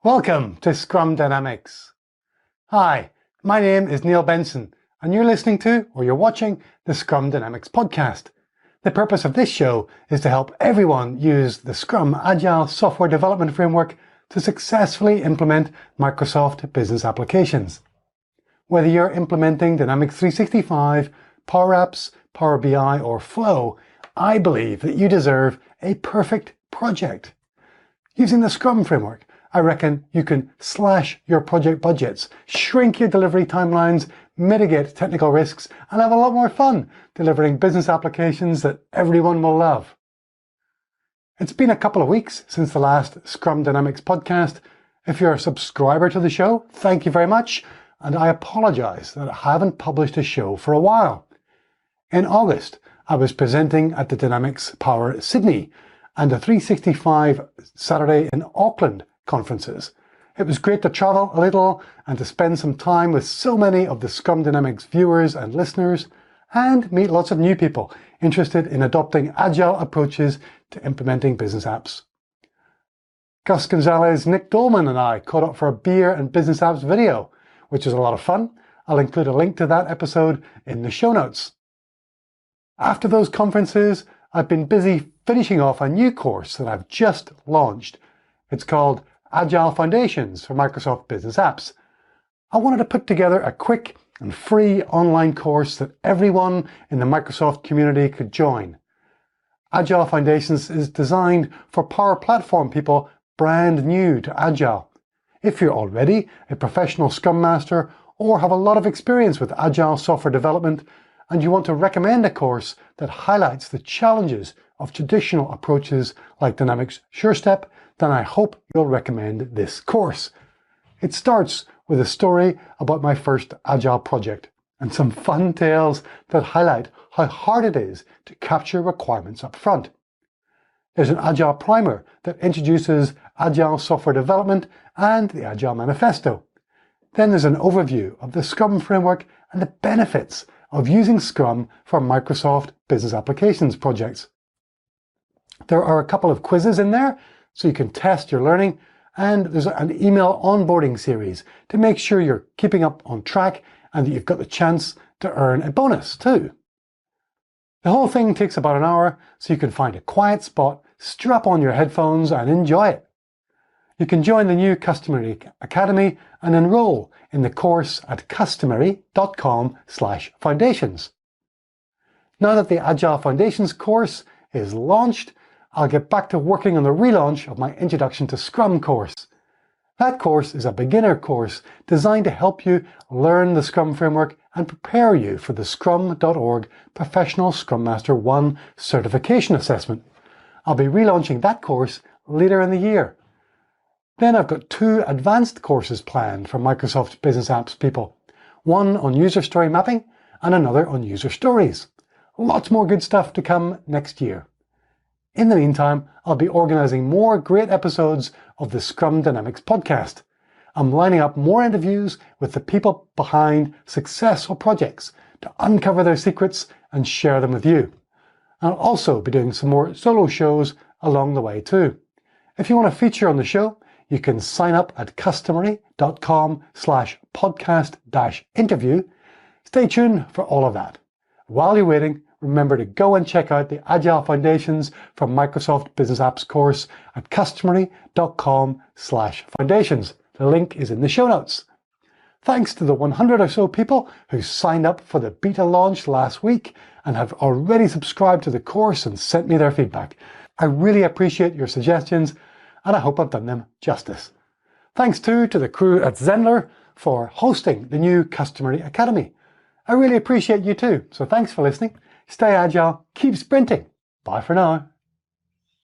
Welcome to Scrum Dynamics. Hi, my name is Neil Benson, and you're listening to or you're watching the Scrum Dynamics podcast. The purpose of this show is to help everyone use the Scrum Agile software development framework to successfully implement Microsoft business applications. Whether you're implementing Dynamics 365, PowerApps, PowerBI, or Flow, I believe that you deserve a perfect project. Using the Scrum framework, I reckon you can slash your project budgets, shrink your delivery timelines, mitigate technical risks, and have a lot more fun delivering business applications that everyone will love. It's been a couple of weeks since the last Scrum Dynamics podcast. If you're a subscriber to the show, thank you very much, and I apologize that I haven't published a show for a while. In August, I was presenting at the Dynamics Power Sydney and the 365 Saturday in Auckland conferences. It was great to travel a little and to spend some time with so many of the Scrum Dynamics viewers and listeners and meet lots of new people interested in adopting agile approaches to implementing business apps. Gus Gonzalez, Nick Dolman and I caught up for a beer and business apps video, which was a lot of fun. I'll include a link to that episode in the show notes. After those conferences, I've been busy finishing off a new course that I've just launched. It's called Agile Foundations for Microsoft Business Apps. I wanted to put together a quick and free online course that everyone in the Microsoft community could join. Agile Foundations is designed for Power Platform people brand new to Agile. If you're already a professional Scrum Master or have a lot of experience with Agile software development and you want to recommend a course that highlights the challenges of traditional approaches like Dynamics SureStep, then I hope you'll recommend this course. It starts with a story about my first Agile project and some fun tales that highlight how hard it is to capture requirements up front. There's an Agile primer that introduces Agile software development and the Agile Manifesto. Then there's an overview of the Scrum framework and the benefits of using Scrum for Microsoft business applications projects. There are a couple of quizzes in there, so you can test your learning, and there's an email onboarding series to make sure you're keeping up on track and that you've got the chance to earn a bonus too. The whole thing takes about an hour, so you can find a quiet spot, strap on your headphones and enjoy it. You can join the new Customary Academy and enroll in the course at customary.com/foundations. Now that the Agile Foundations course is launched, I'll get back to working on the relaunch of my Introduction to Scrum course. That course is a beginner course designed to help you learn the Scrum framework and prepare you for the scrum.org Professional Scrum Master 1 certification assessment. I'll be relaunching that course later in the year. Then I've got 2 advanced courses planned for Microsoft Business Apps people. One on user story mapping and another on user stories. Lots more good stuff to come next year. In the meantime, I'll be organizing more great episodes of the Scrum Dynamics podcast. I'm lining up more interviews with the people behind successful projects to uncover their secrets and share them with you. I'll also be doing some more solo shows along the way too. If you want to feature on the show, you can sign up at customary.com/podcast-interview. Stay tuned for all of that. While you're waiting, remember to go and check out the Agile Foundations for Microsoft Business Apps course at customary.com/foundations. The link is in the show notes. Thanks to the 100 or so people who signed up for the beta launch last week and have already subscribed to the course and sent me their feedback. I really appreciate your suggestions, and I hope I've done them justice. Thanks too to the crew at Zenler for hosting the new Customary Academy. I really appreciate you too, so thanks for listening. Stay agile, keep sprinting. Bye for now.